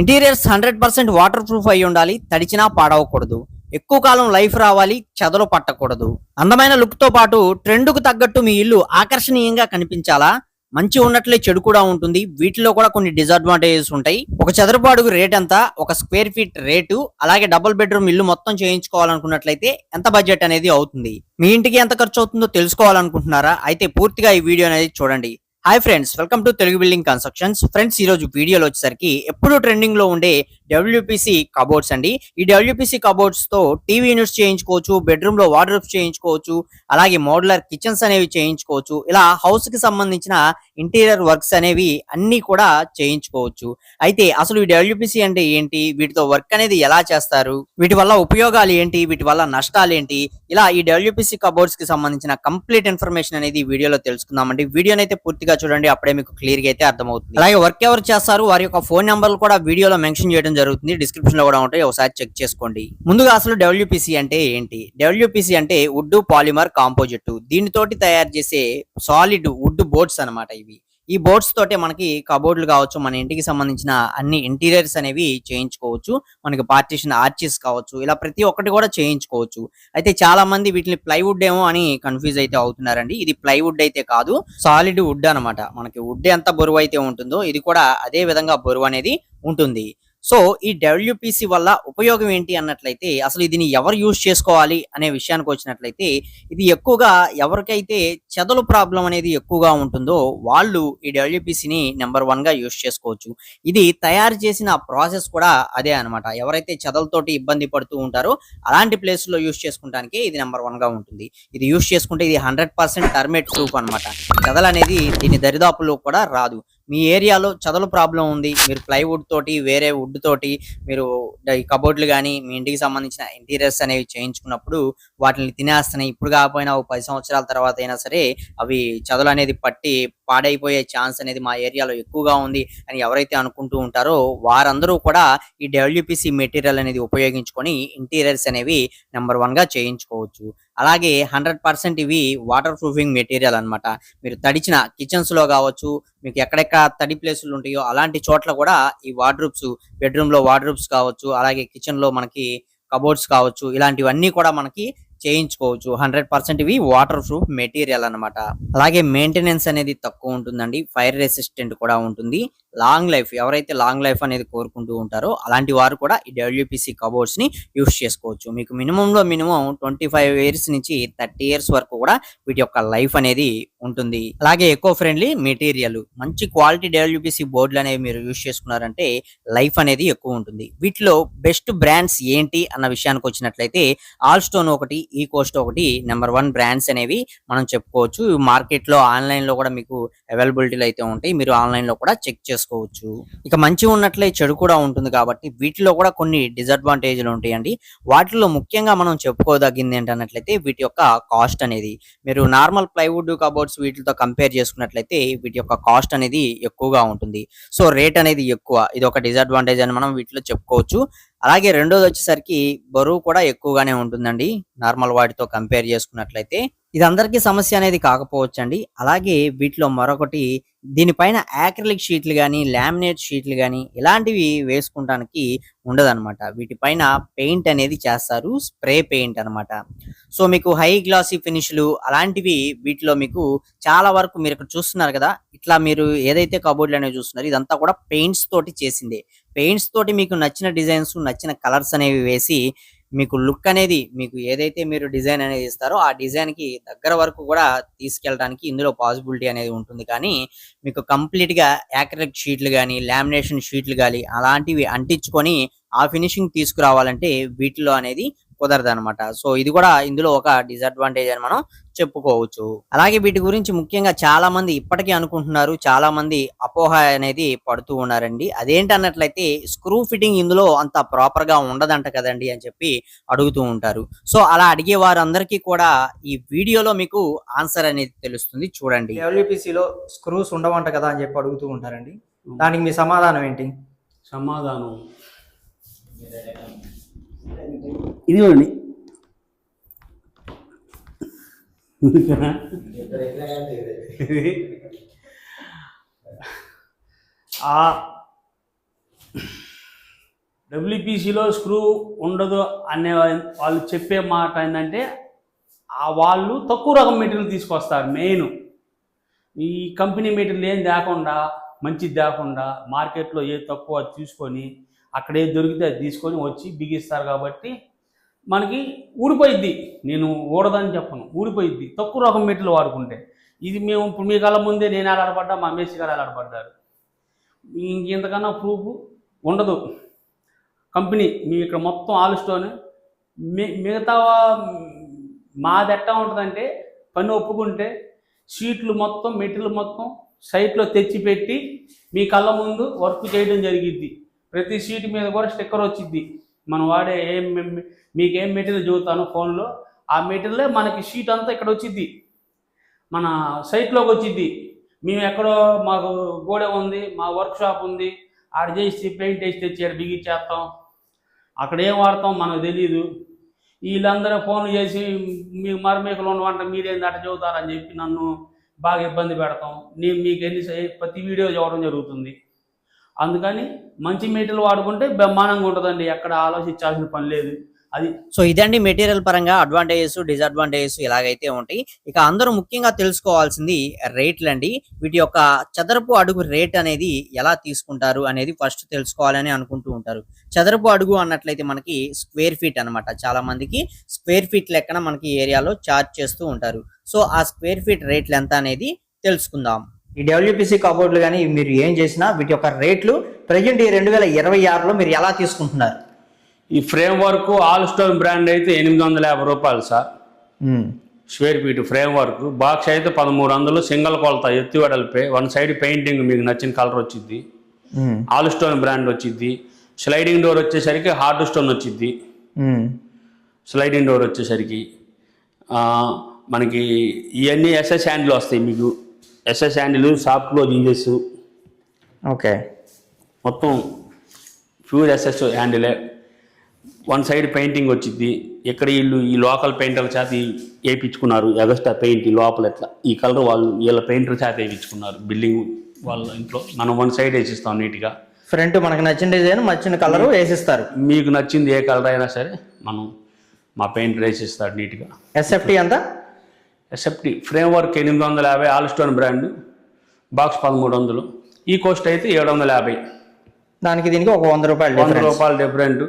Interiors 100% water proof అయి ఉండాలి. తడిచినా పాడవకూడదు. ఎక్కువ కాలం లైఫ్ రావాలి. చెదలు పట్టకూడదు. అందమైన లుక్ తో పాటు ట్రెండ్ కు తగ్గట్టు మీ ఇల్లు ఆకర్షణీయంగా కనిపించాలా? మంచి ఉన్నట్లే చెడు కూడా ఉంటుంది. వీటిలో కూడా కొన్ని డిసడ్వాంటేజెస్ ఉంటాయి. ఒక చదరపు అడుగు రేట్ ఎంత, ఒక స్క్వేర్ ఫీట్ రేటు, అలాగే డబుల్ బెడ్రూమ్ ఇల్లు మొత్తం చేయించుకోవాలనుకున్నట్లయితే ఎంత బడ్జెట్ అనేది అవుతుంది. మీ ఇంటికి ఎంత ఖర్చు అవుతుందో తెలుసుకోవాలనుకుంటున్నారా? అయితే పూర్తిగా ఈ వీడియో అనేది చూడండి. Hi friends, welcome to Telugu building constructions. Friends, ఈ రోజు వీడియోలో వచ్చేసరికి ఎప్పుడు ట్రెండింగ్ లో ఉండే డబ్ల్యూపీసీ కబోర్డ్స్ అండి. ఈ డబ్ల్యూపీసీ కబోర్డ్స్ తో టీవీ యూనిట్స్ చేయించుకోవచ్చు, బెడ్రూమ్ లో వార్డ్రోబ్స్ చేయించుకోవచ్చు, అలాగే మోడ్యులర్ కిచెన్స్ అనేవి చేయించుకోవచ్చు. ఇలా హౌస్ కి సంబంధించిన ఇంటీరియర్ వర్క్స్ అనేవి అన్ని కూడా చేయించుకోవచ్చు. అయితే అసలు ఈ డబ్ల్యూపీసీ అంటే ఏంటి, వీటితో వర్క్ అనేది ఎలా చేస్తారు, వీటి వల్ల ఉపయోగాలు ఏంటి, వీటి వల్ల నష్టాలు ఏంటి, ఇలా ఈ డబ్ల్యూపీసీ కబోర్డ్స్ కి సంబంధించిన కంప్లీట్ ఇన్ఫర్మేషన్ అనేది ఈ వీడియోలో తెలుసుకుందామండి. వీడియోని అయితే పూర్తిగా చూడండి, అప్పుడే మీకు క్లియర్ గా అయితే అర్థమవుతుంది. అలాగే వర్క్ ఎవరు చేస్తారు, వారి యొక్క ఫోన్ నెంబర్లు కూడా వీడియోలో మెన్షన్ చేయడం జరుగుతుంది. డిస్క్రిప్షన్ లో కూడా ఉంటాయి, ఒకసారి చెక్ చేసుకోండి. ముందుగా అసలు డబ్ల్యూపీసీ అంటే ఏంటి? డబ్ల్యూపీసీ అంటే వుడ్ పాలిమర్ కాంపోజిట్. దీనితోటి తయారు చేసే సాలిడ్ వుడ్ బోర్డ్స్ అన్నమాట ఇవి. ఈ బోర్డ్స్ తోటే మనకి కబోర్డులు కావచ్చు, మన ఇంటికి సంబంధించిన అన్ని ఇంటీరియర్స్ అనేవి చేయించుకోవచ్చు. మనకి పార్టీషన్ ఆర్చెస్ కావచ్చు, ఇలా ప్రతి ఒక్కటి కూడా చేయించుకోవచ్చు. అయితే చాలా మంది వీటిని ప్లైవుడ్ ఏమో అని కన్ఫ్యూజ్ అయితే అవుతున్నారండి. ఇది ప్లైవుడ్ అయితే కాదు, సాలిడ్ వుడ్ అనమాట. మనకి వుడ్ ఎంత బరువు అయితే ఉంటుందో ఇది కూడా అదే విధంగా బరువు అనేది ఉంటుంది. సో ఈ డబ్ల్యూపీసీ వల్ల ఉపయోగం ఏంటి అన్నట్లయితే, అసలు దీన్ని ఎవరు యూజ్ చేసుకోవాలి అనే విషయానికి వచ్చినట్లయితే, ఇది ఎక్కువగా ఎవరికైతే చెదలు ప్రాబ్లం అనేది ఎక్కువగా ఉంటుందో వాళ్ళు ఈ డబ్ల్యూపీసీని నెంబర్ 1 గా యూజ్ చేసుకోవచ్చు. ఇది తయారు చేసిన ప్రాసెస్ కూడా అదే అనమాట. ఎవరైతే చెదలతోటి ఇబ్బంది పడుతూ ఉంటారో అలాంటి ప్లేస్ లో యూజ్ చేసుకుంటానికి ఇది నెంబర్ 1 గా ఉంటుంది. ఇది యూజ్ చేసుకుంటే ఇది 100% టర్మేట్ ప్రూఫ్ అనమాట. చెదలు అనేది దీని దరిదాపులో కూడా రాదు. మీ ఏరియాలో చదల ప్రాబ్లం ఉంది, మీరు ప్లైవుడ్ తోటి వేరే వుడ్ తోటి మీరు ఈ కబోర్డ్లు కానీ మీ ఇంటికి సంబంధించిన ఇంటీరియర్స్ అనేవి చేయించుకున్నప్పుడు వాటిని తినేస్తున్నాయి. ఇప్పుడు కాకపోయినా ఒక 10 సంవత్సరాల తర్వాత అయినా సరే అవి చదలు అనేది పట్టి పాడైపోయే ఛాన్స్ అనేది మా ఏరియాలో ఎక్కువగా ఉంది అని ఎవరైతే అనుకుంటూ ఉంటారో వారందరూ కూడా ఈ డబ్ల్యూపీసీ మెటీరియల్ అనేది ఉపయోగించుకొని ఇంటీరియర్స్ అనేవి నెంబర్ 1 గా చేయించుకోవచ్చు. అలాగే 100% ఇవి వాటర్ ప్రూఫింగ్ మెటీరియల్ అన్నమాట. మీరు తడిచిన కిచెన్స్ లో కావచ్చు, మీకు ఎక్కడెక్కడ తడి ప్లేసులు ఉంటాయో అలాంటి చోట్ల కూడా ఈ వార్డ్రోబ్స్, బెడ్రూమ్ లో వార్డ్రోబ్స్ కావచ్చు, అలాగే కిచెన్ లో మనకి కబోర్డ్స్ కావచ్చు, ఇలాంటివన్నీ కూడా మనకి చేయించుకోవచ్చు. 100% ఇవి వాటర్ ప్రూఫ్ మెటీరియల్ అన్నమాట. అలాగే మెయింటెనెన్స్ అనేది తక్కువ ఉంటుందండి. ఫైర్ రెసిస్టెంట్ కూడా ఉంటుంది. లాంగ్ లైఫ్, ఎవరైతే లాంగ్ లైఫ్ అనేది కోరుకుంటూ ఉంటారో అలాంటి వారు కూడా ఈ డబ్ల్యూపీసీ కబోర్డ్స్ ని యూస్ చేసుకోవచ్చు. మీకు మినిమం 25 ఇయర్స్ నుంచి 30 ఇయర్స్ వరకు కూడా వీటి యొక్క లైఫ్ అనేది ఉంటుంది. అలాగే ఎకో ఫ్రెండ్లీ మెటీరియల్, మంచి క్వాలిటీ డబ్ల్యూపీసీ బోర్డులు అనేవి మీరు యూస్ చేసుకున్నారంటే లైఫ్ అనేది ఎక్కువ ఉంటుంది. వీటిలో బెస్ట్ బ్రాండ్స్ ఏంటి అన్న విషయానికి వచ్చినట్లయితే ఆల్ స్టోన్ ఒకటి, ఈ కోస్ట్ ఒకటి నెంబర్ 1 బ్రాండ్స్ అనేవి మనం చెప్పుకోవచ్చు. మార్కెట్ లో ఆన్లైన్ లో కూడా మీకు అవైలబిలిటీలు అయితే ఉంటాయి, మీరు ఆన్లైన్ లో కూడా చెక్ చేసుకోవచ్చు. ఇక మంచి ఉన్నట్లే చెడు కూడా ఉంటుంది కాబట్టి వీటిలో కూడా కొన్ని డిసడ్వాంటేజ్లు ఉంటాయండి. వాటిలో ముఖ్యంగా మనం చెప్పుకోదగింది ఏంటన్నట్లయితే వీటి యొక్క కాస్ట్ అనేది. మీరు నార్మల్ ప్లైవుడ్ కబోర్డ్స్ వీటితో కంపేర్ చేసుకున్నట్లయితే వీటి యొక్క కాస్ట్ అనేది ఎక్కువగా ఉంటుంది. సో రేట్ అనేది ఎక్కువ, ఇది ఒక డిసడ్వాంటేజ్ అని మనం వీటిలో చెప్పుకోవచ్చు. అలాగే రెండోది వచ్చేసరికి బరువు కూడా ఎక్కువగానే ఉంటుందండి నార్మల్ వాటితో కంపేర్ చేసుకున్నట్లయితే. ఇది అందరికీ సమస్య అనేది కాకపోవచ్చండి. అలాగే వీటిలో మరొకటి, దీనిపైన యాక్రిలిక్ షీట్లు కానీ, లామినేట్ షీట్లు కానీ ఇలాంటివి వేసుకుంటానికి ఉండదన్నమాట. వీటిపైన పెయింట్ అనేది చేస్తారు, స్ప్రే పెయింట్ అనమాట. సో మీకు హై గ్లాసీ ఫినిష్లు అలాంటివి వీటిలో మీకు చాలా వరకు మీరు ఇక్కడ చూస్తున్నారు కదా, ఇట్లా మీరు ఏదైతే కబోర్డ్లు అనేవి చూస్తున్నారు ఇదంతా కూడా పెయింట్స్ తోటి చేసిందే. పెయింట్స్ తోటి మీకు నచ్చిన డిజైన్స్, నచ్చిన కలర్స్ అనేవి వేసి మీకు లుక్ అనేది, మీకు ఏదైతే మీరు డిజైన్ అనేది ఇస్తారో ఆ డిజైన్ కి దగ్గర వరకు కూడా తీసుకెళ్ళడానికి ఇందులో పాసిబిలిటీ అనేది ఉంటుంది. కానీ మీకు కంప్లీట్ గా యాక్రిలిక్ షీట్లు కానీ, లామినేషన్ షీట్లు కానీ అలాంటివి అంటించుకొని ఆ ఫినిషింగ్ తీసుకురావాలంటే వీటిలో అనేది కుదరదనమాట. సో ఇది కూడా ఇందులో ఒక డిసడ్వాంటేజ్ అని మనం చెప్పుకోవచ్చు. అలాగే వీటి గురించి ముఖ్యంగా చాలా మంది ఇప్పటికీ అనుకుంటున్నారు, చాలా మంది అపోహ అనేది పడుతూ ఉన్నారండి. అదేంటన్నట్లయితే స్క్రూ ఫిట్టింగ్ ఇందులో అంత ప్రాపర్ గా ఉండదంట కదండి అని చెప్పి అడుగుతూ ఉంటారు. సో అలా అడిగే వారందరికీ కూడా ఈ వీడియోలో మీకు ఆన్సర్ అనేది తెలుస్తుంది, చూడండి. డబ్ల్యూపీసీలో స్క్రూస్ ఉండవంట కదా అని చెప్పి అడుగుతూ ఉంటారండి. దానికి మీ సమాధానం ఏంటి? సమాధానం ఇదిగోండి. డబ్ల్యూపీసీలో స్క్రూ ఉండదు అనే వాళ్ళు చెప్పే మాట ఏంటంటే వాళ్ళు తక్కువ రకం మెటీరియల్ తీసుకొస్తారు. మెయిన్ ఈ కంపెనీ మెటీరియల్ ఏం తేకుండా, మంచిది తేకుండా, మార్కెట్లో ఏది తక్కువ అది తీసుకొని అక్కడ ఏది దొరికితే అది తీసుకొని వచ్చి బిగిస్తారు. కాబట్టి మనకి ఊడిపోయిద్ది. నేను ఊడదని చెప్పను, ఊడిపోయిద్ది తక్కువ రకం మెటీరియల్ వాడుకుంటే. ఇది మేము ఇప్పుడు మీ కళ్ళ ముందే నేను ఎలాడబడ్డా, మా మేసి గారు ఎలాడబడ్డారు. ఇంతకన్నా ప్రూఫ్ ఉండదు. కంపెనీ మీ ఇక్కడ మొత్తం ఆల్ స్టోన్. మిగతా మాది ఎట్టా ఉంటుందంటే పని ఒప్పుకుంటే షీట్లు మొత్తం మెటీరియల్ మొత్తం సైట్లో తెచ్చిపెట్టి మీ కళ్ళ ముందు వర్క్ చేయడం జరిగిద్ది. ప్రతి షీట్ మీద కూడా స్టిక్కర్ వచ్చిద్ది. మనం వాడే మీకేం మెటీరియల్ చూస్తానో ఫోన్లో ఆ మెటీరియలే మనకి షీట్ అంతా ఇక్కడ వచ్చిద్ది, మన సైట్లోకి వచ్చిద్ది. మేము ఎక్కడో మాకు గోడె ఉంది, మా వర్క్ షాప్ ఉంది, ఆడ చేసి పెయింట్ వేసి తెచ్చి ఆడ బిగిచ్చేస్తాం. అక్కడ ఏం వాడతాం మనకు తెలియదు. వీళ్ళందరూ ఫోన్లు చేసి మీకు మరమేకలు ఉన్నవంట మీరేంది అట్ట చదువుతారని చెప్పి నన్ను బాగా ఇబ్బంది పెడతాం. నేను మీకు ప్రతి వీడియో చూడడం జరుగుతుంది. అందుకని మంచి మెటీరియల్ వాడుకుంటే బ్రహ్మాండంగా ఉంటుందండి. ఎక్కడ ఆలోచించాల్సిన పని లేదు. అది సో ఇదండి మెటీరియల్ పరంగా అడ్వాంటేజెస్, డిసడ్వాంటేజెస్ ఇలాగైతే ఉంటాయి. ఇక అందరూ ముఖ్యంగా తెలుసుకోవాల్సింది రేట్లు అండి. వీటి యొక్క చదరపు అడుగు రేట్ అనేది ఎలా తీసుకుంటారు అనేది ఫస్ట్ తెలుసుకోవాలని అనుకుంటూ ఉంటారు. చదరపు అడుగు అన్నట్లయితే మనకి స్క్వేర్ ఫీట్ అన్నమాట. చాలా మందికి స్క్వేర్ ఫీట్ లెక్కన మనకి ఏరియాలో చార్జ్ చేస్తూ ఉంటారు. సో ఆ స్క్వేర్ ఫీట్ రేట్లు ఎంత అనేది తెలుసుకుందాం. ఈ డబ్ల్యూపీసీ కబోర్డులు కానీ మీరు ఏం చేసినా వీటి యొక్క రేట్లు ప్రజెంట్ ఈ 2026లో మీరు ఎలా తీసుకుంటున్నారు? ఈ frame work all stone brand అయితే 850 రూపాయలు sir. Square feet frame work. Box అయితే 1300, సింగిల్ కొలత ఎత్తు వెడల్పే, వన్ సైడ్ పెయింటింగ్ మీకు నచ్చిన కలర్ వచ్చింది, ఆల్ స్టోన్ బ్రాండ్ వచ్చింది. స్లైడింగ్ డోర్ వచ్చేసరికి హార్డ్ స్టోన్ వచ్చింది. స్లైడింగ్ డోర్ వచ్చేసరికి మనకి ఇవన్నీ ఎస్ఎస్ హ్యాండిల్ వస్తాయి. మీకు SS handle, soft close hinges, okay, మొత్తం ప్యూర్ ఎస్ఎస్ హ్యాండిలే. వన్ సైడ్ పెయింటింగ్ వచ్చింది. ఇక్కడ వీళ్ళు ఈ లోకల్ పెయింటర్ల చేత వేయించుకున్నారు. ఎగస్ట్రా పెయింట్ ఈ లోపల ఎట్లా ఈ కలర్ వాళ్ళు వీళ్ళ పెయింటర్ చేత వేయించుకున్నారు. బిల్డింగ్ వాళ్ళ ఇంట్లో మనం వన్ సైడ్ వేసిస్తాం నీట్గా. ఫ్రంట్ మనకు నచ్చిన డిజైన్, నచ్చిన కలర్ వేసిస్తారు. మీకు నచ్చింది ఏ కలర్ అయినా సరే మనం మా పెయింటర్ వేసిస్తాడు నీట్గా. ఎస్ఎఫ్టీ ఎంత? SFT frame work 850, all stone brand, box 1300. ఈ కాస్ట్ అయితే 750. దానికి దీనికి ఒక 100 రూపాయలు డిఫరెంట్.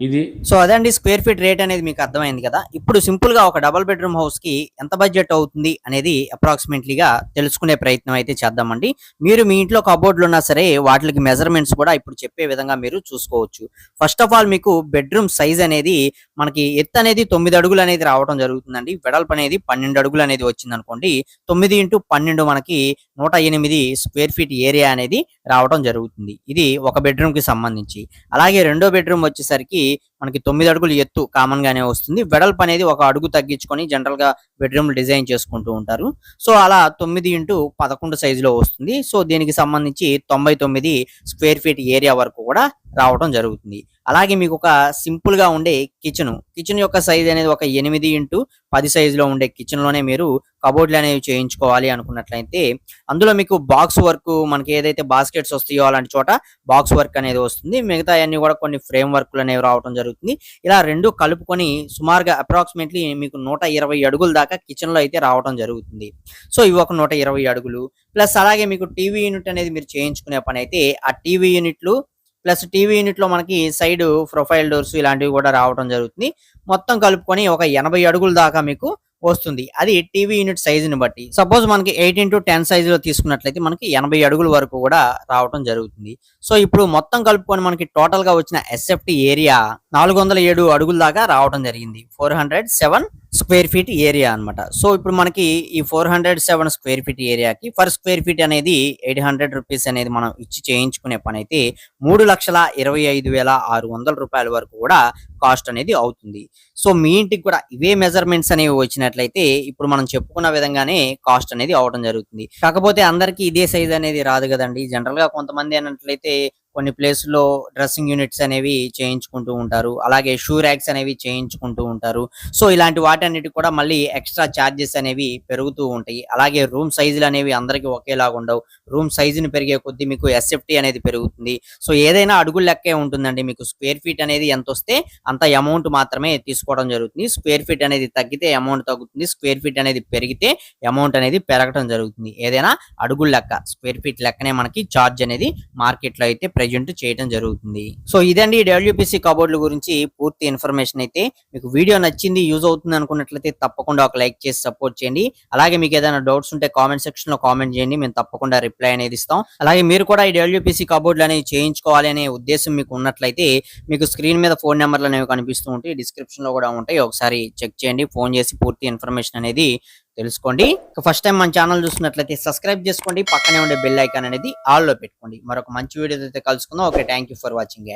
ఇది సో అదండి స్క్వేర్ ఫీట్ రేట్ అనేది మీకు అర్థమైంది కదా. ఇప్పుడు సింపుల్ గా ఒక డబుల్ బెడ్రూమ్ హౌస్ కి ఎంత బడ్జెట్ అవుతుంది అనేది అప్రాక్సిమేట్లీగా తెలుసుకునే ప్రయత్నం అయితే చేద్దామండి. మీరు మీ ఇంట్లో కబోర్డ్లు ఉన్నా సరే వాటికి మెజర్మెంట్స్ కూడా ఇప్పుడు చెప్పే విధంగా మీరు చూసుకోవచ్చు. ఫస్ట్ ఆఫ్ ఆల్ మీకు బెడ్రూమ్ సైజ్ అనేది మనకి ఎత్తు అనేది 9 అడుగులు అనేది రావడం జరుగుతుందండి. వెడల్పు అనేది 12 అడుగులు అనేది వచ్చింది అనుకోండి. 9 × 12 మనకి 108 స్క్వేర్ ఫీట్ ఏరియా అనేది రావడం జరుగుతుంది. ఇది ఒక బెడ్రూమ్ కి సంబంధించి. అలాగే రెండో బెడ్రూమ్ వచ్చేసరికి మనకి 9 అడుగులు ఎత్తు కామన్ గానే వస్తుంది. వెడల్పు అనేది 1 అడుగు తగ్గించుకొని జనరల్ గా బెడ్రూమ్ డిజైన్ చేసుకుంటూ ఉంటారు. సో అలా 9 × 11 సైజులో వస్తుంది. సో దీనికి సంబంధించి 99 స్క్వేర్ ఫీట్ ఏరియా వరకు కూడా రావడం జరుగుతుంది. అలాగే మీకు ఒక సింపుల్ గా ఉండే కిచెన్ యొక్క సైజ్ అనేది ఒక 8 × 10 సైజులో ఉండే కిచెన్ లోనే మీరు కబోర్డ్లు అనేవి చేయించుకోవాలి అనుకున్నట్లయితే అందులో మీకు బాక్స్ వర్క్, మనకి ఏదైతే బాస్కెట్స్ వస్తాయో అలాంటి చోట బాక్స్ వర్క్ అనేది వస్తుంది. మిగతా అన్ని కూడా కొన్ని ఫ్రేమ్ వర్క్లు అనేవి రావడం జరుగుతుంది. ఇలా రెండు కలుపుకొని సుమారుగా అప్రాక్సిమేట్లీ మీకు 120 అడుగుల దాకా కిచెన్ లో అయితే రావడం జరుగుతుంది. సో ఇవి ఒక 120 అడుగులు ప్లస్ అలాగే మీకు టీవీ యూనిట్ అనేది మీరు చేయించుకునే పని అయితే ఆ టీవీ యూనిట్లు ప్లస్ టీవీ యూనిట్ లో మనకి సైడ్ ప్రొఫైల్ డోర్స్ ఇలాంటివి కూడా రావడం జరుగుతుంది. మొత్తం కలుపుకొని ఒక 80 అడుగుల దాకా మీకు వస్తుంది. అది టీవీ యూనిట్ సైజుని బట్టి. సపోజ్ మనకి 8 × 10 సైజులో తీసుకున్నట్లయితే మనకి 80 అడుగుల వరకు కూడా రావడం జరుగుతుంది. సో ఇప్పుడు మొత్తం కలుపుకొని మనకి టోటల్ గా వచ్చిన ఎస్ఎఫ్టీ ఏరియా 407 అడుగుల దాకా రావడం జరిగింది. 407 స్క్వేర్ ఫీట్ ఏరియా అన్నమాట. సో ఇప్పుడు మనకి ఈ 407 స్క్వేర్ ఫీట్ ఏరియాకి పర్ స్క్వేర్ ఫీట్ అనేది 800 రూపీస్ అనేది మనం ఇచ్చి చేయించుకునే పని అయితే 3,25,600 రూపాయల వరకు కూడా కాస్ట్ అనేది అవుతుంది. సో మీ ఇంటికి కూడా ఇవే మెజర్మెంట్స్ అనేవి వచ్చినట్లయితే ఇప్పుడు మనం చెప్పుకున్న విధంగానే కాస్ట్ అనేది అవడం జరుగుతుంది. కాకపోతే అందరికి ఇదే సైజ్ అనేది రాదు కదండి. జనరల్ గా కొంతమంది అన్నట్లయితే కొన్ని ప్లేసుల్లో డ్రెస్సింగ్ యూనిట్స్ అనేవి చేయించుకుంటూ ఉంటారు. అలాగే షూ ర్యాక్స్ అనేవి చేయించుకుంటూ ఉంటారు. సో ఇలాంటి వాటన్నిటికి కూడా మళ్ళీ ఎక్స్ట్రా ఛార్జెస్ అనేవి పెరుగుతూ ఉంటాయి. అలాగే రూమ్ సైజులు అనేవి అందరికీ ఒకేలాగా ఉండవు. రూమ్ సైజుని పెరిగే కొద్దీ మీకు ఎస్ఎఫ్టీ అనేది పెరుగుతుంది. సో ఏదైనా అడుగుల లెక్కే ఉంటుందండి. మీకు స్క్వేర్ ఫీట్ అనేది ఎంత వస్తే అంత అమౌంట్ మాత్రమే తీసుకోవడం జరుగుతుంది. స్క్వేర్ ఫీట్ అనేది తగ్గితే అమౌంట్ తగ్గుతుంది. స్క్వేర్ ఫీట్ అనేది పెరిగితే అమౌంట్ అనేది పెరగడం జరుగుతుంది. ఏదైనా అడుగుల లెక్క, స్క్వేర్ ఫీట్ లెక్కనే మనకి ఛార్జ్ అనేది మార్కెట్ లో అయితే ప్రెజెంట్ చేయడం జరుగుతుంది. సో ఇదండి డబ్ల్యూపీసీ కబోర్డ్ల గురించి పూర్తి ఇన్ఫర్మేషన్ అయితే. మీకు వీడియో నచ్చింది, యూజ్ అవుతుంది అనుకున్నట్లయితే తప్పకుండా ఒక లైక్ చేసి సపోర్ట్ చేయండి. అలాగే మీకు ఏదైనా డౌట్స్ ఉంటే కామెంట్ సెక్షన్ లో కామెంట్ చేయండి, మేము తప్పకుండా రిప్లై అనేది ఇస్తాం. అలాగే మీరు కూడా ఈ డబ్ల్యూపీసీ కబోర్డ్లు అనేవి చేయించుకోవాలి అనే ఉద్దేశం మీకు ఉన్నట్లయితే మీకు స్క్రీన్ మీద ఫోన్ నెంబర్లు అనేవి కనిపిస్తూ ఉంటాయి, డిస్క్రిప్షన్ లో కూడా ఉంటాయి. ఒకసారి చెక్ చేయండి, ఫోన్ చేసి పూర్తి ఇన్ఫర్మేషన్ అనేది తెలుసుకోండి. ఫస్ట్ టైం మన ఛానల్ చూస్తున్నట్లయితే సబ్స్క్రైబ్ చేసుకోండి, పక్కనే ఉండే బెల్ ఐకాన్ అనేది ఆల్ లో పెట్టుకోండి. మరొక మంచి వీడియో అయితే కలుసుకుందాం. Okay, thank you for watching.